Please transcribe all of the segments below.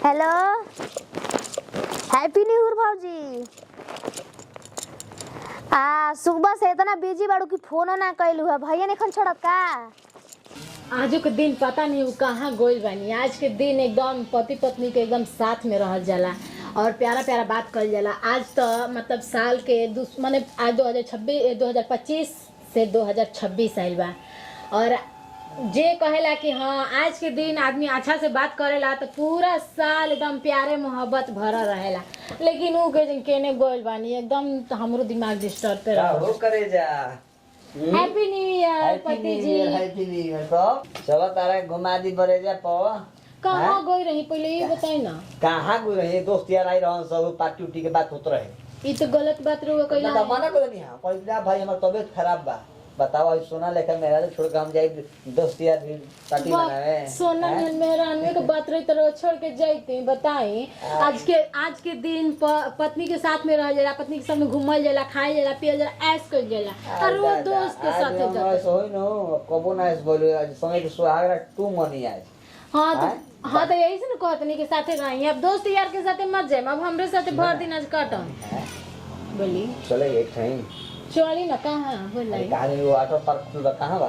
Hello happy new year भाजी। सुबह से इतना बिजी बाड़ू कि फोन ना कैलू है। भैया ने छोड़त का आजो के दिन पता नहीं वो कहाँ गोइल बानी। आज के दिन एकदम पति पत्नी के एकदम साथ में रहल जाला और प्यारा प्यारा बात कल जाला। आज तो मतलब साल के माने आज 2025 से 2026 आइल बा और जे कहेला कि हाँ आज के दिन आदमी अच्छा से बात करेला तो पूरा साल एकदम प्यारे मोहब्बत भरा रहेला। लेकिन वो केने गोइल बानी एकदम तो हमरो दिमाग डिस्टर्ब पे रहा हो करे जा। हैप्पी न्यू ईयर पति जी। हैप्पी न्यू ईयर तो चलो तारा घुमा दी बरे जा पो। कहाँ गई रही पहले ये बताई ना। कहाँ गई रही दोस्त यार आई रहन सब पार्टी उटी के बात होत रहे। ये तो गलत बात रहुआ कइला ना मना कर नहीं हां पर भाई हमर तबीयत खराब बा। बताओ आज सोना लेकर मेरा तो छोड़ के हम जाई दोस्त यार पार्टी मनावे। सोना मेहरानवे के बात रही तरह छोड़ के जाइते बताई। आज के दिन पत्नी के साथ में रह जाला, पत्नी के साथ में घूमल जाला, खाए जाला, पियल जाला, ऐश कर जाला और वो दोस्त के साथ जाता है। होई नो कबो ना ऐस बोलो आज समय के सुहागरा टू मनी आज। हाँ तो यही से ना कहतनी के साथे रही। अब दोस्त यार के साथे मत जाए, अब हमरे साथे भर दिन आज काटन बोली चले एक टाइम चली ना। कहाँ बोला कहानी वो वाटर पार्क खुल बा कहाँ बा?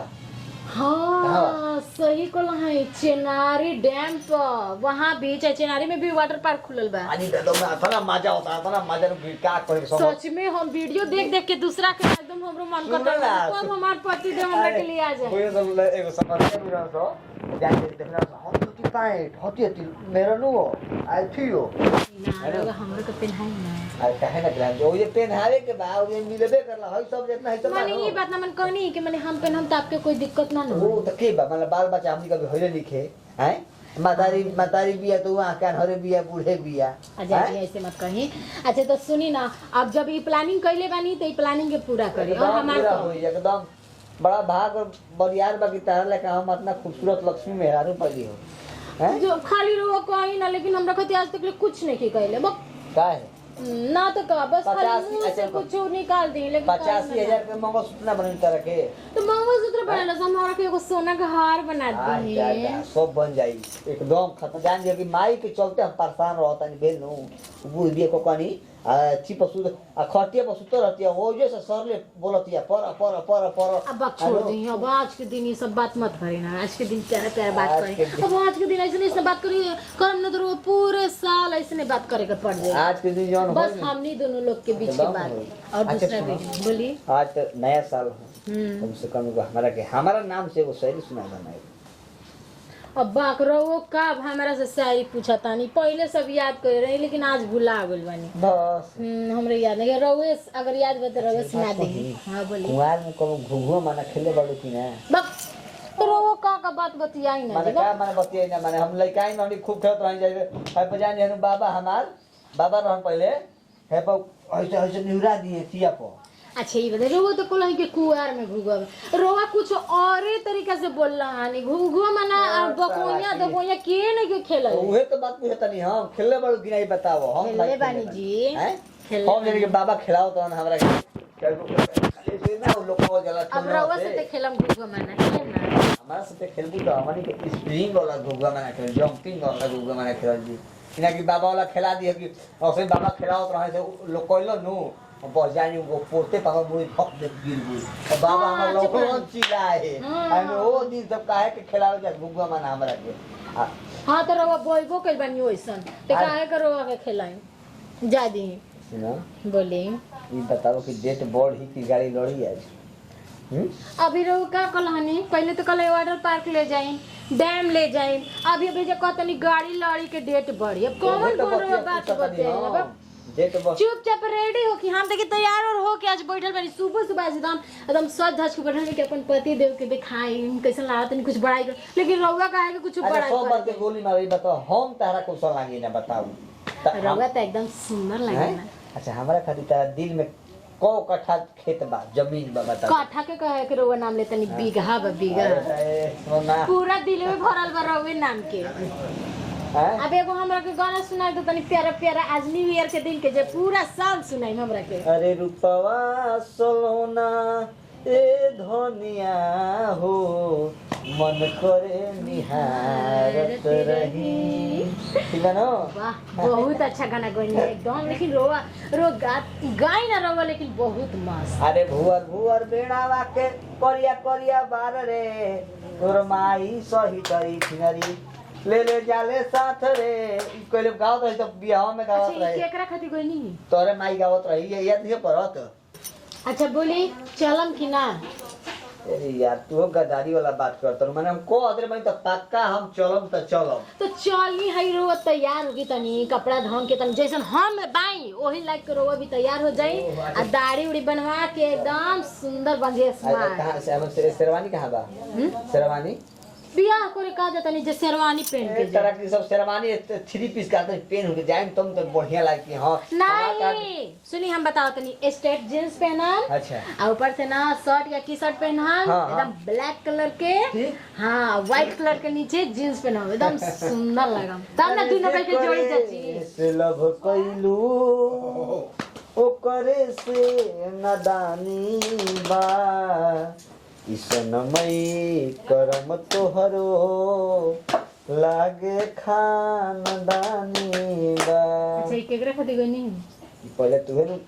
हाँ सही कहला है चेनारी डैम पर वहाँ बीच है। चेनारी में भी वाटर पार्क खुलल बा। आज तो में इतना मजा होता है, इतना मजा का करे सच में हम वीडियो देख देख के दूसरा के एकदम हमरो मन करता है कब हमार पति देव हमरा के लिए आ जाए। कोई सब एगो समस्या भी रहत हो जान के देखना हम तो की पाए होती मेरा नु आई थियो ना हमरो के पहनाई ना आ काहे ना ग्राम जो ये पहनावे के बा ये मिलबे करला है सब जितना है सब माने ये बात ना मन कहनी कि माने हम पहनम त आपके कोई दिक्कत ना वो तो के बा मतलब बाल बच्चा हमनी कभी होले लिखे हैं मातारी बिया तो वहां कान हरे बिया बूढ़े बिया। अच्छा ऐसे मत कही। अच्छा तो सुनी ना अब जब ये प्लानिंग कइले बानी तो ये प्लानिंग के पूरा करी और हमार हो एकदम बड़ा भाग और बरियार बाकी तरह लेके हम इतना खूबसूरत लक्ष्मी मेहरारू पड़ी हो हैं जो खाली रहो कहीं ना। लेकिन हमरा खती आज तक कुछ नहीं की कइले बक काहे ना तो का बस खाली मुंह से अच्छा, कुछ निकाल दी। लेकिन 85,000 के मंगलसूत्र बन तरह के तो मंगलसूत्र बनाला हमरा के एगो सोना का हार बना दी है। सब बन जाई एकदम खत्म। जान जे कि माई के चलते हम परेशान रहता नहीं बेल नु बुझ दिए को कनी चिप सुद खटिया पर सुत रहती है वो जैसे सरले बोलती है पर अब छोड़ दी। अब आज के दिन ये सब बात मत करी ना। आज के दिन प्यारा प्यारा बात करी। अब आज के दिन ऐसे बात करी करम न तो पूरे साल ऐसे बात करे के पड़ जाए। आज के दिन जौन बस हमनी दोनों लोग के बीच की बात और दूसरा भी बोली। आज तो नया साल है कम से कम हमारा नाम से वो शायरी सुना बनाए। अब बाकरो का हमारा से शायरी पूछा तानी पहले सब याद कर रहे लेकिन आज भुला गेल बानी बस हमरे याद नहीं रहुए। अगर याद बता रहुए सुना दे। हां बोली कुंवार में कब घुघुआ माना खेले बड़ू की ना बक तो वो का बात बतियाई ना माने का माने बतियाई ना माने हम लइकाई में हम खूब खेलत रही जाए है पजान जेनु बाबा हमार बाबा रहन पहले है पर ऐसे निहुरा दिए तिया पर। अच्छा ये बता रोवा तो कोला के कुआर में घुगुआ रोवा कुछ और तरीका से बोल रहा है घुगुआ माना बकोया के नहीं के खेल उहे तो बात पूछता नहीं हम खेलले बड़ू की नहीं बताओ हम खेलले बानी जी हैं हम लेके बाबा खिलाओ तो हमरा खाली ना लोग को जला अब रोवा से ते खेलम घुगुआ माना है ना हमारा से खेलबू तो हमनी के स्प्रिंग वाला घुगुआ माना खेल जंपिंग वाला घुगुआ माना खेल जी इना की बाबा वाला खिला दिए कि औसे बाबा खिलाओ तो रहे से लोग कहलो नु बहुत जानी वो पोते पाव मुई फक दे गिर गई और बाबा हमर लोगन चिल्लाए हम वो दिन सब काहे के खिलाओ जा घुगुआ माना हमरा के। हां तो रोवा बोलबो कइल बानी ओइसन ते काहे करो आगे खेलाई जा दी सुना बोली। ये बताओ कि डेट बढ़ी की गाड़ी लड़ी आज अभी रो का कहनी पहले तो कल वाटर पार्क ले जाई डैम ले जाई अभी अभी जो कहतनी गाड़ी लड़ी के डेट बढ़ी। अब कौन कौन बात बताए चुपचाप रेडी हो कि हम देखिए तैयार और हो के आज बैठल बानी सुबह एकदम सज धज के बैठल के अपन पति देव के दिखाई कैसन लागत नहीं कुछ बड़ाई लेकिन रउआ काहे के कुछ बड़ाई सब बात के गोली मारी बताओ हम तारा को सन लागी ना बताऊ रउआ तो एकदम सुंदर लागे ना। अच्छा हमरा खातिर तारा दिल में को कट्ठा खेत बा जमीन बा बताओ कट्ठा के कहे के रउआ नाम लेतनी बीघा बा बीघा सोना पूरा दिल में भरल बा रउए नाम के। अब एगो हमरा के गाना सुनाई तो तनी प्यारा प्यारा आज न्यू ईयर के दिन के जे पूरा साल सुनाई हमरा के। अरे रूपवा सोना ए धनिया हो मन करे निहारत रही। ठीक है ना? वाह बहुत अच्छा गाना गइनी एकदम, लेकिन गाई ना रोवा लेकिन बहुत मस्त। अरे भुअर भुअर बेड़ावा के करिया करिया बार रे तोर माई सही तरी छिनरी ले ले जाले साथ रे। कोई गावत रही तो बियाह में गावत अच्छा रही। केकरा खातिर गइनी? तोरे माई गावत रही ये याद नहीं परत। अच्छा बोली चलम कि ना? अरे यार तू गदारी वाला बात करत रह। माने हम को अदरे में तो पक्का हम चलम तो चलम। तो चली है रोवा तैयार होगी तनी कपड़ा धोम के तनी जैसन हम बाई ओही लाइक के रोवा भी तैयार हो जाई आ दाढ़ी उड़ी बनवा के एकदम सुंदर बन जाए स्मार्ट। कहां से हम शेरवानी कहां बा? शेरवानी बियाह करे का जाता नहीं जे शेरवानी पहन के तरह की सब शेरवानी 3 पीस का पहन के जाए तुम तो बढ़िया लगती है। हां नहीं सुनी हम बताओ तनी स्ट्रेट जींस पहना। अच्छा और ऊपर से ना शर्ट या टी शर्ट पहना हाँ, एकदम ब्लैक कलर के। हाँ व्हाइट कलर के नीचे जींस पहना एकदम सुंदर लगा तब ना दोनों के जोड़ी जाची। से लभ कइलू ओ करे से नदानी बा ईसनमई करम तोहरो लागे खानदानी बा। अच्छा केकरा खातिर गइनी? पहले तुहे न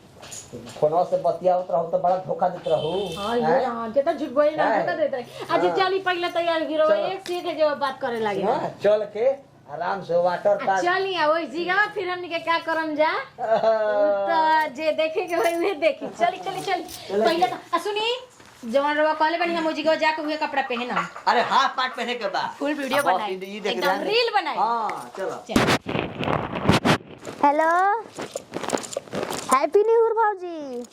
फोनवा से बतियावत रहू तो बड़ा धोखा देत रहू। हां ये हां जेता झूठ बोली ना धोखा देत रही। आज चली पहले तैयार गिरो एक से एक जो बात करे लागे चल के आराम से वाटर पार्क चली आ ओई जीगा फिर हमनी के का करम जा तो जे देखे के होई वे देखी। चली चली चली पहले तो सुनी जवान रवा कहले बनी हम ओजी जाके हुए कपड़ा पहना। अरे हाफ पार्ट पहने के बाद फुल वीडियो बनाई एकदम रील बनाई। हां चलो हेलो हैप्पी न्यू ईयर भौजी।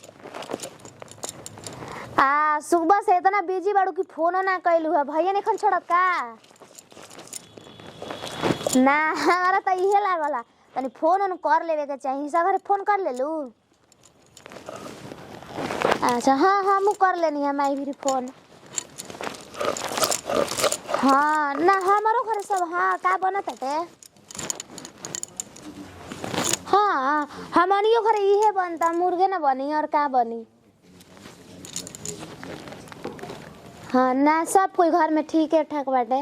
सुबह से इतना बिजी बाड़ू कि फोन ना कैलू है। भैया ने खन छोड़त का ना? हमारा तो इहे लागला तनी फोन कर लेवे के चाहिए। सब फोन कर लेलू? अच्छा हाँ हम कर लेनी है माई भी फोन। हाँ ना हमारो घर सब हाँ का बनत हटे। हाँ हमनियो घर इहे बनता मुर्गे ना बनी और का बनी। हाँ ना सब कोई घर में ठीक है ठाक बाटे।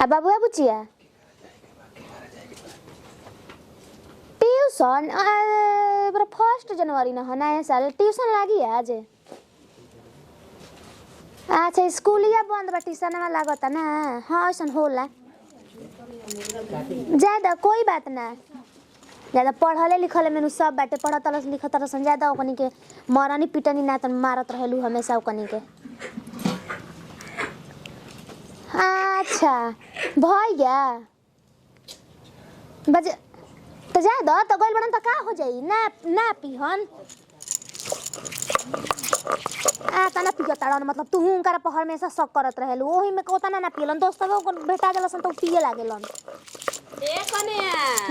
अब बाबू बुचिया ट्यूशन फर्स्ट जनवरी ना है नया साल ट्यूशन लागी है आज। अच्छा स्कूलिया बंद बा ट्यूशन में लागता ना? हाँ ऐसा होला ज्यादा कोई बात ना। ज्यादा पढ़ले लिखले में सब बाटे पढ़त लिखत ज्यादा ओकनी के मरनी पिटनी ना त मारत रहेलू हमेशा ओकनी के। अच्छा भैया बजे तो जा दो तो गोल बनन तो का हो जाई ना ना पिहन तना पियो ताड़न मतलब तू हुनकर पर हमेशा शक करत रहेलू ओही में कोता ना पियलन दोस्तों को भेटा गेलन तो पिए लागेलन। ए कने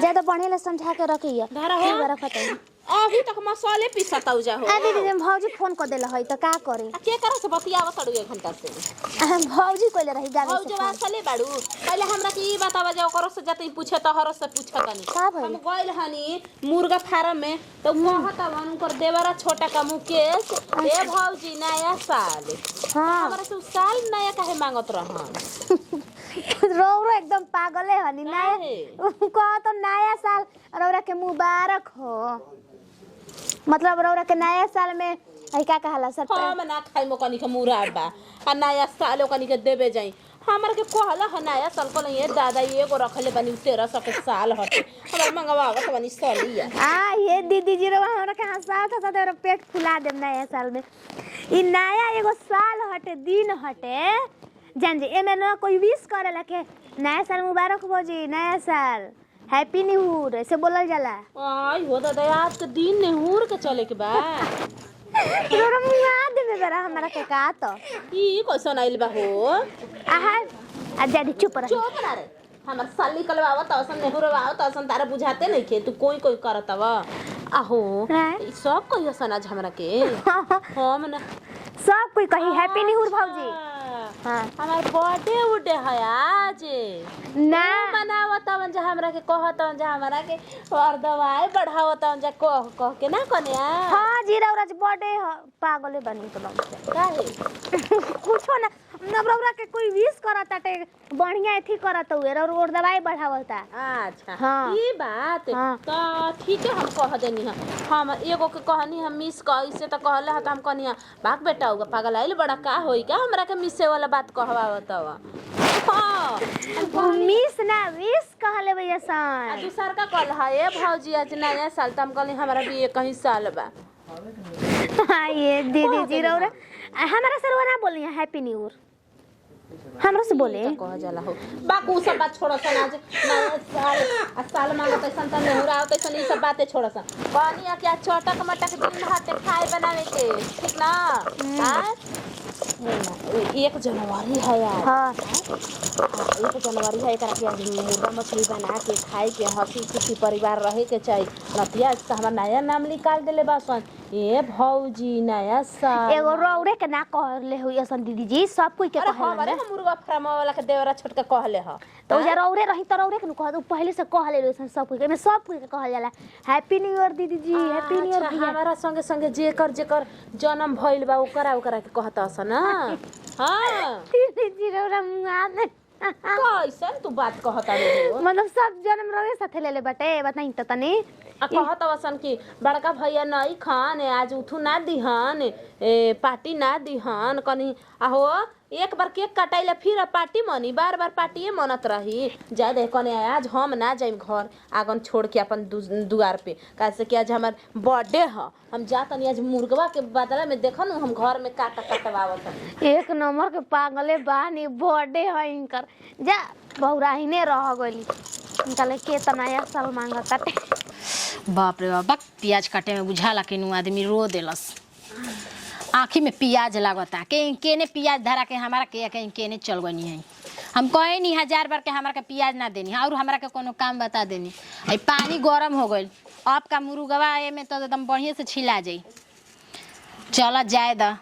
ज्यादा बढ़े ले समझा के रखिए धरा हो रखत है। अभी तक मसाले पीसता जा हो। अरे दीदी भौजी फोन कर देला है तो का करे? के करे से बतियावत तड़ू 1 घंटा से। भौजी कोइले रही गावे भौजी वासले बाड़ू पहले हमरा के ई बतावा जा ओकरो से जतई पूछे त हरो से पूछा तनी। का भइल? हम गइल हनी मुर्गा फार्म में तो कहत वन कर देवरा छोटा का मुकेश ए भौजी नया साल। हां हमरा से साल नया काहे मांगत रहन? रोरो एकदम पागले हनी नया कह तो नया साल रोरा के मुबारक हो मतलब रौरा के नया साल में आई का कहला सर हम ना खाई मोकनी के मुराद बा आ नया साल ओकनी के देबे जाई हमर के कहला ह नया साल को ये दादा एगो रखले बनी 1300 के साल हटे हमर मंगवावत बनी सलिया। ये दीदी जी रो हमरा के हंसात था तेरा पेट फुला दे नया साल में। ई नया एगो साल हटे दिन हटे जान जे एमे ना कोई विश करेला के नया साल मुबारक हो जी नया साल हैप्पी न्यू ईयर ऐसे बोलल जाला। आई हो दादा आज के दिन नेहूर के चले के बा तोरा मुआ देबे बरा हमरा के का तो ई कैसन आइल बा हो आहा आज जदी चुप रह चुप ना रे हमर साल निकलवावत असन नेहूर आवत असन तारा बुझाते नहीं के तू कोई कोई करतव आहो ई सब कहियो सन आज हमरा के हम ना सब कोई कही हैप्पी न्यू ईयर भौजी हाँ हमार बर्थडे उडे है आज ना मनावत हवन जा हमरा के कहत हवन जा हमरा के और दवाई बढ़ावत हवन जा कह के ना कन्या हाँ जीरा उरा बर्थडे पागले बनी एकदम से काहे कुछो ना नवरौरा के कोई विश करता टे बढ़िया एथी करत हुए और दवाई बढ़ावता अच्छा हाँ। ये बात हाँ। तो ठीक है हम कह देनी है हम एगो के कहनी हम मिस कैसे तो कहले ह त हम कहनी है बाक बेटा होगा पागल आइल बड़ा का होई का हमरा के मिसे वाला बात कहवावत हवा हाँ मिस ना विश कहले भैया आ सन दूसर का कल है ए भौजी आज नया साल त हम कहली हमरा भी एक ही साल बा हाँ ये दीदी जीरा उरा हमारा सरवा ना बोली हैप्पी न्यू ईयर हमरा से बोले तो कह जाला हो बाकू सब बात छोड़ सन आज नया साल मांगत ऐसन त नेहुरा होत ऐसन ई सब बातें छोड़ सन कहनी है क्या चटक मटक दिन हाथे खाए बनावे के ठीक ना हां 1 जनवरी है यार हाँ 1 जनवरी है एकरा के आज मुर्गा मछली बना के खाए के हंसी खुशी परिवार रहे के चाहिए नतिया से हमार नया नाम निकाल देले बासन ए भौजी नया साल एगो रौरे के ना कहले हुई असन दीदी जी सब कोई के अरे कहले हमारे मुर्गा फार्म वाला के देवरा छोटका कहले ह तो जे रौरे रही त रौरे के न कहत पहले से कहले रही सब कोई के में सब कोई के कहल जाला हैप्पी न्यू ईयर दीदी जी हैप्पी न्यू ईयर अच्छा, हमारा संगे संगे जेकर जन्म भइल बा ओकरा के कहता स ना हां दीदी जी रौरा मुआ दे कैसन तू बात कहता रे हो मतलब सब जन्म रौरे साथे लेले बटे बताई त तनी आ कहत वसन कि बड़का भैया नहीं खान आज उठू ना दिहन पार्टी ना दिहन कनी आहो एक बार केक कटाइले फिर पार्टी मनी बार बार पार्टीए मनत रही जा दे कने आज हम ना जाइम घर आंगन छोड़ के अपन दुआर पे कैसे कि आज हमार बर्थडे ह हम जा तनी आज मुर्गवा के बदला में देखन हम घर में काटा कटवावत एक नंबर के पागले बानी बर्थडे है इनकर जा बहुराहिने रह गइली इनका के तनाया साल मांगता बाप रे बाप प्याज काटे में बुझाला केनू आदमी रो देलस आँखी में प्याज लागता केने प्याज धरा के हमारा के केने चल गनी है हम कहे नहीं 1000 बार के हमारा के प्याज ना देनी और हमारा के कोनो काम बता देनी आई पानी गरम हो गइल अब का मुर्गवा में तो एकदम बढ़िया से छिला जाई चल जाए द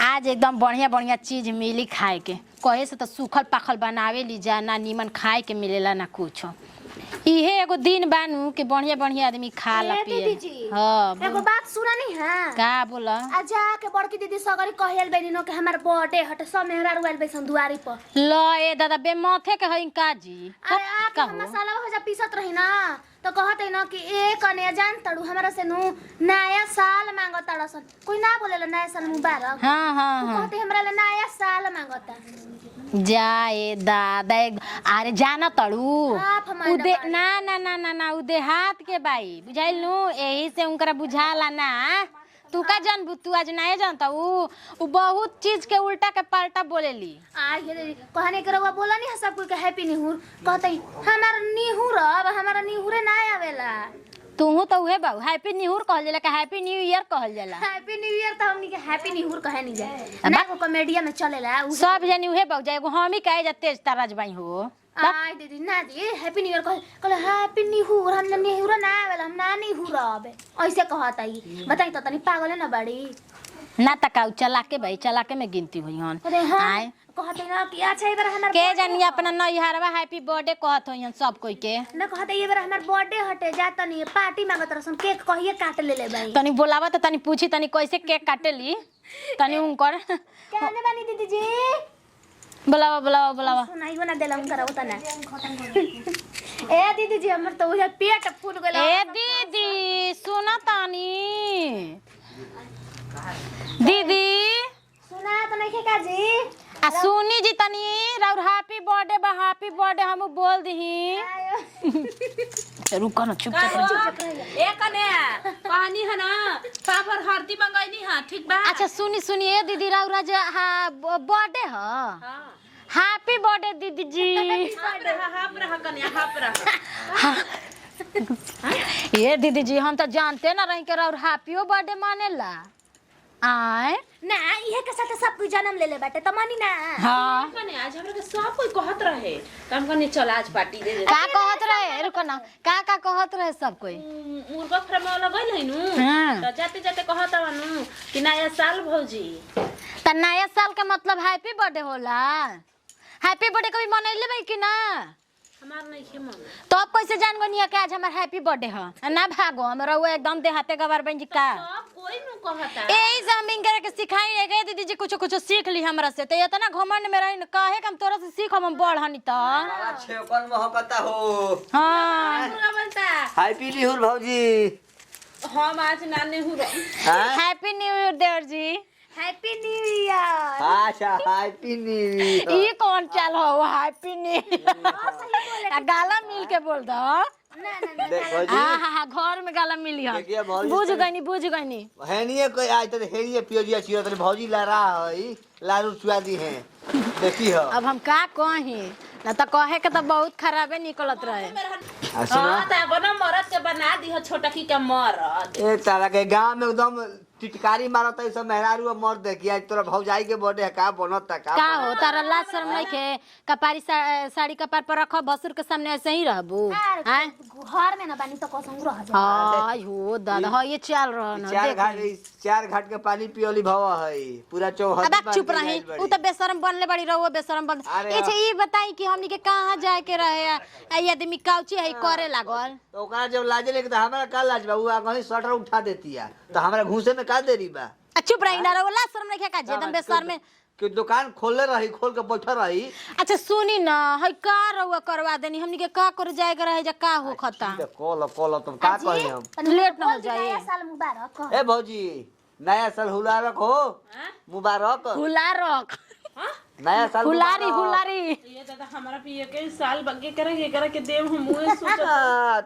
आज एकदम बढ़िया बढ़िया चीज मिली खाए के कहे से तो सूखल पाखल बनावे ली जा ना नीमन खाए के मिलेला ना कुछ इहे एगो दिन बानू के बढ़िया बढ़िया आदमी खा ला पिए हां एगो बात सुना नहीं है का बोला आजा के बड़की दीदी सगरी कहल बेनी के हमर बर्थडे हट सब मेहरा रुआल बैसन दुआरी पर ल ए दादा बे माथे के हई काजी अरे आके हम मसाला हो जा पीसत रही ना तो कहते ना कि एक अने जान तड़ू हमरा से नु नया साल मांगत तड़सन कोई ना बोलेला नया साल मुबारक हां हां हां कहते हमरा ले नया साल मांगता जाए दादा अरे जाना तड़ू आप हमारे उदे ना ना ना ना ना उदे हाथ के बाई बुझाइल नु यही से उनकरा बुझाला ना तू का जान तू आज नहीं जानता उ बहुत चीज के उल्टा के पलटा बोलेली आ ये कहने के रवा बोला नहीं सब कोई के हैप्पी निहुर कहते हमारा निहुर अब हमारा निहुरे ना आवेला तू तो उहे बाऊ हैप्पी न्यू ईयर कहल जाला का हैप्पी न्यू ईयर कहल जाला हैप्पी न्यू ईयर तो हमनी के हैप्पी निहुर कहे नहीं जाए ना को कॉमेडिया में चलेला सब जनी उहे बाऊ जाए हम ही कहे जा तेज ताराज बाई हो आय दीदी ना दी हैप्पी न्यू ईयर कहले हैप्पी निहुर हम निहुर ना आवेला हम ना निहुर अब ऐसे कहता ही बताई तो तनी पागल है ना बड़ी ना तकाऊ चला के भाई चला के में गिनती हुई हन अरे हां आए कहते ना कि अच्छा ये बार हमार के जानी अपना नैहरवा हैप्पी बर्थडे कहत होयन सब कोई के ना कहते ये बार हमार बर्थडे हटे जाता नहीं पार्टी मांगत रसन केक कहिए काट ले ले भाई तनी बोलावा त तनी पूछी तनी कैसे केक काटेली तनी उनकर कहने बानी दीदी जी बोलावा बोलावा बोलावा सुनाई बना देला उनकर होता ना ए दीदी जी हमर तो उहे पेट फूल गेल ए दीदी सुना तानी दीदी सुना तो नहीं का जी आ सुनी जी तनी राउर हैप्पी बर्थडे हम बोल दही रुको ना चुपचाप ए कने कहानी है ना पापड़ हरदी मंगाइनी हां ठीक बा अच्छा सुनी ए दीदी राउर आज बर्थडे ह हां हैप्पी बर्थडे दीदी जी हाप रहा कन्या हाप रहा ये दीदी जी हम तो जानते ना रही के राउर हैप्पी बर्थडे मानेला आए ना इहे के साथ सब कोई जन्म ले ले बाटे त मानी ना। हाँ कने आज हमरा के सब कोई कहत रहे काम करने चल आज पार्टी दे दे का कहत रहे रुको ना का कहत रहे सब कोई मुर्गा फ्राम वाला गइल है नु हाँ। त जाते जाते कहत नु कि नया साल भौजी त नया साल का मतलब हैप्पी बर्थडे होला हैप्पी बर्थडे कभी मनैले भाई कि ना हमार नहीं के मन तो अब कैसे जान गनी कि आज हमार हैप्पी बर्थडे है ना भागो हमरा वो एकदम देहाते गवार बन जी का सब कोई नु कहता ए जमीन करे के सिखाई रे दीदी जी कुछ कुछ सीख ली हमरा से तो इतना घमंड में रही काहे हम तोरा से सीख हम बढ़ हनी त छेकन महकता हो। हां मुर्गा बनता हैप्पी न्यू ईयर भौजी। हम आज नाने हु हैं? हैप्पी न्यू ईयर देवर जी हैप्पी न्यू ईयर। अच्छा हैप्पी न्यू ईयर। ये कौन चाल हो हैप्पी न्यू ईयर गाला मिल के बोल दो ना ना ना देख भौजी हाँ घर में गाला मिली हम देखिए भौजी बुझ गईनी हेनिए कोई आज तो हेनिए पियोजिया चिरो तनी भौजी ला रहा है लारू चुआ दी है देखी हो। अब हम का कही ना तो कहे के तो बहुत खराबे निकलत रहे सुना हां त बना मरद के बना दी हो छोटा की के मरद ए तारा के गांव में एकदम टिटकारी मारत है सब मेहरारू मर देखी आज तोरा भौजाई के बर्थडे है का बनत का हो तारा लाज शर्म नहीं के कपारी साड़ी कपार पर रखो भसुर के सामने ऐसे ही रहबू हैं घर में ना बानी तो कसम रह जा। हाय हो दादा हां ये चल रहा ना चार घाट के पानी पियोली भवा है पूरा चौहद अब चुप रही उ तो बेशरम बनले बड़ी रहो बेशरम बन अरे अच्छा ये बताई कि हमनी के कहां जाए के रहे आई आदमी काउची है करे लागल तो ओकरा जब लाजे लेके तो हमरा का लाज बा उ आगही शटर उठा देती है तो हमरा घूसे में का देरी बा। चुप रही ना रहो लाज शर्म नहीं का एकदम बेशरम में कि दुकान खोलले रही खोल के बैठा रही। अच्छा सुनी ना है का रहुआ करवा देनी हमनी के का कर जाए के रहे जा का हो खता कॉल तुम का कही हम लेट ना हो जाए नया साल मुबारक। ए भौजी नया साल हुलारक हो मुबारक हुला रख नया साल हुलारी मुबारक। हुलारी ये दादा हमारा पिए के साल बगे करे के देव हम मुए सोच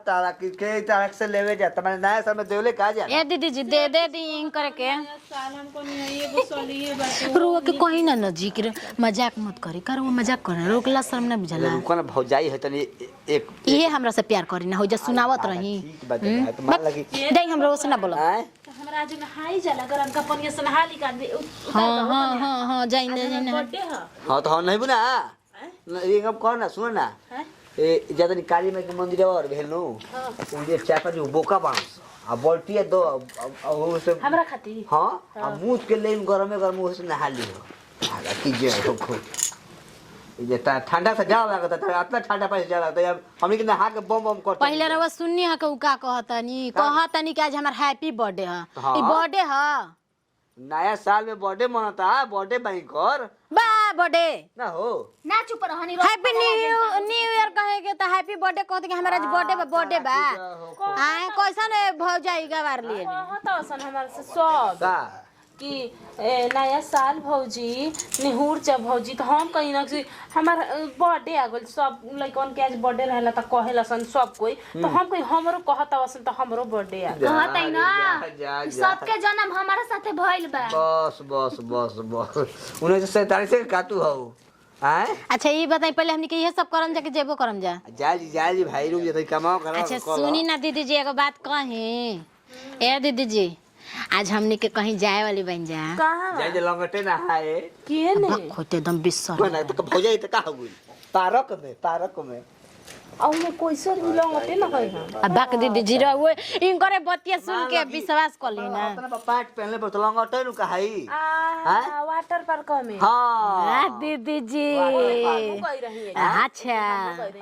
तारा के तारक से लेवे जा तुम्हारे नया साल में देवले का जा ए दीदी जी दे दी इन करे के साल हमको नहीं ये गुस्सलिए बात रुआ के कहीं ना नजीक रे मजाक मत करी कर वो मजाक करे रोकला शर्म ना बुझला रुको ना भौजाई है तनी एक ये हमरा से प्यार करी ना हो जा सुनावत रही ठीक बात है तो मान लगी दे हमरा से ना बोलो हैं हमरा आज नहाई जाला गरम का पनिया से नहा ली का दे हां जाइन जाइन बर्थडे है हां तो हम नहीं बुना ये कब कौन ना सुनो ना ए ज्यादा निकाली में के मंदिर और भेलनु उनके चापा जो बोका बांस आ बोल्टी है दो वो से हमरा खाती हां आ मुंह के लेन गरम में गरम से नहा लियो आगा कीजिए रखो ये ठंडा से जा लगता था इतना ठंडा पैसे जा रहा था हमनी के नहा के बम बम करते पहले रवा सुननी है के का कहतनी कि आज हमार हैप्पी बर्थडे है हाँ। ई बर्थडे है नया साल में बर्थडे मनाता है बर्थडे बैंक कर बा बर्थडे ना हो ना चुप रहनी हैप्पी न्यू ईयर कहे के त हैप्पी बर्थडे कहते कि हमारा आज बर्थडे बा आए कैसन भौजाई गवार लिए कहत असन हमार से सब का कि नया साल भौजी निहुर चा भौजी तो हम कहीं ना कि हमार बर्थडे आ गइल सब लइकन के आज बर्थडे रहला त कहेला सन सब कोई तो हम कहीं हमरो कहत असन त हमरो बर्थडे आ कहत है ना जा सबके जन्म हमारे साथे भइल बा। बस बस बस बस 1947 के कातू हो हैं अच्छा ये बताई पहले हमनी के ये सब करम जा के जेबो करम जा जा जी भाई रुक जतई कमाओ करा अच्छा सुनी ना दीदी जी एगो बात कही ए दीदी जी आज हमनी के कहीं जाए वाली बन जा कहां जाए लंगटे ना हाए के ने खोते एकदम बिस्सर कोना तो भौजाई त का हो गई पार्क में औ में कोइसो लंगटे न कहि हम अब बाक दीदी जी वो इनकरे बतिया सुन के विश्वास कर ली ना अपना पाट पहनले पर तो लंगटे नु कहाई आ वाटर पार्क में हां दीदी जी कहि रही है अच्छा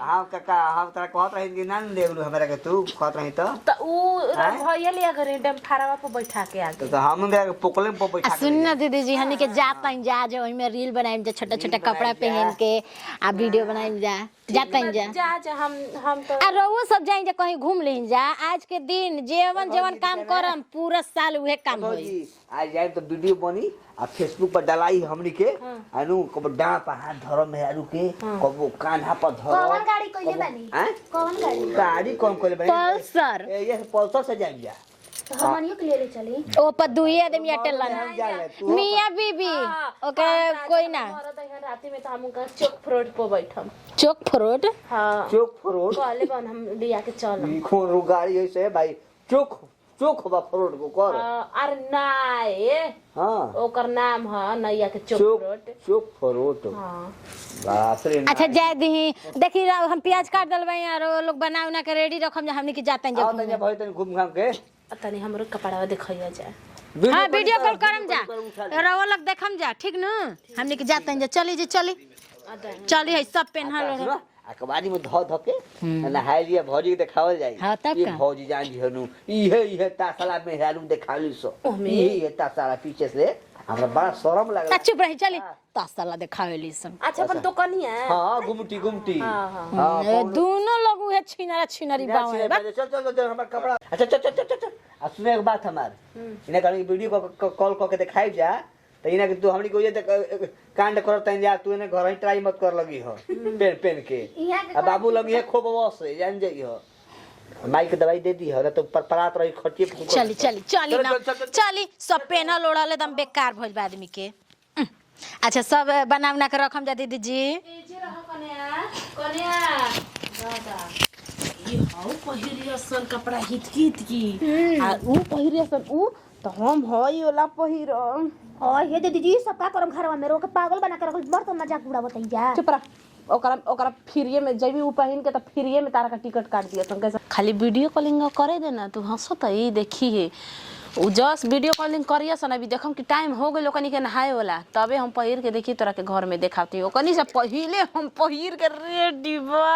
हां काका हम तोरा कहत रही कि ना देगलू हमरा के तू कहत रही तो त उ भैया लिया घरे डम फारावा पर बैठा के आगे तो हम दे पोकले पर बैठा के सुन ना दीदी जी हमनी के जाता जा जो ओइमे रील बनाइम जा छोटा छोटा कपड़ा पहन के आ वीडियो बनाइम जा जाता जा जा हम तो आ रहुओ सब जाई जा कहीं घूम लें जा आज के दिन जेवन काम करम पूरा साल उहे काम होई जी आज जाए तो वीडियो बनी आ फेसबुक पर डलाई हमनी के अनु कब डां पर हाथ धरो मेहरू के कब कान्हा पर धरो कौन गाड़ी कइले बानी हैं कौन गाड़ी गाड़ी कौन कोले बनी पल्सर ये पल्सर से जाए जा तो हमनियो के लिए ले चली ओ पर दुई आदमी अटेलन मियां बीबी ओके कोई ना मरद यहाँ राती में तो हम का चौक फ्रोड पर बैठम चोक फ्रूट हां चोक फ्रोड कहले बन हम लिया के चल खून रू गाड़ी ऐसे भाई चोक चोख बा फ्रूट को कर अरे नाए हाँ ओकर नाम ह नैया के चोख चोकरोट चोख फ्रूट हाँ बाप रे अच्छा जाए दी देखी हम प्याज काट दलबाई और वो लोग बना उना के रेडी रखम जा हमनी के जाते हैं आओ जब तनिया भाई तनी घूम घाम के तनी हमरो कपड़ा दिखाइया जाए हाँ वीडियो कॉल करम जा और वो लोग देखम जा ठीक न हमनी के जाते हैं जा चली जी चली चली है सब पेनहल अखबारी में धो धो के नहाय लिया भौजी के देखावल जाई हाँ, तब ये का? भौजी जान जी हनु इहे तासला में हालू देखाली सो इहे तासला पीछे से हमरा बड़ा शर्म लागला चुप रही चली तासला देखावेली सन अच्छा अपन तो कनिया हां गुमटी गुमटी हाँ, हां दोनों लोग उहे छिनरा छिनरी बाव है बा चल चल चल हमरा कपड़ा अच्छा चल चल चल चल आ सुने एक बात हमार इने कहीं वीडियो कॉल करके दिखाई जा तो इने के तू हमनी को ये कांड करत जा तू इने घर ही ट्राई मत कर लगी हो पेन पेन के यहाँ के आ बाबू लगी है खूब बस जान जाई हो माई के दवाई दे दी हो तो परपरात रही खटिए चली चली चली ना चली सब पेनहल ओढ़ल एकदम बेकार भइल बा आदमी के अच्छा सब बना उना के रखम जा दीदी जी जे रह कन्या कन्या दादा ये हाउ पहिरियसन कपड़ा हित की आ ऊ पहिरियसन ऊ तो हम हई वाला पहिरम और हे दीदी जी सब का करम घरवा में रोके पागल बना के रखल बड़ तो मजाक उड़ावत जा चुप रह ओकरा फ्रीए में जब ऊ पहिन के तो फ्रीए में तारा का टिकट काट दिया तुम कैसे खाली वीडियो कॉलिंग करे देना तू हंसत ही देखी है उ जस्ट वीडियो कॉलिंग करिया सन अभी देखम कि टाइम हो गइल ओकनी के नहाए वाला तबे हम पहिर के देखी तोरा के घर में देखाती ओकनी से पहिले हम पहिर के रेडी बा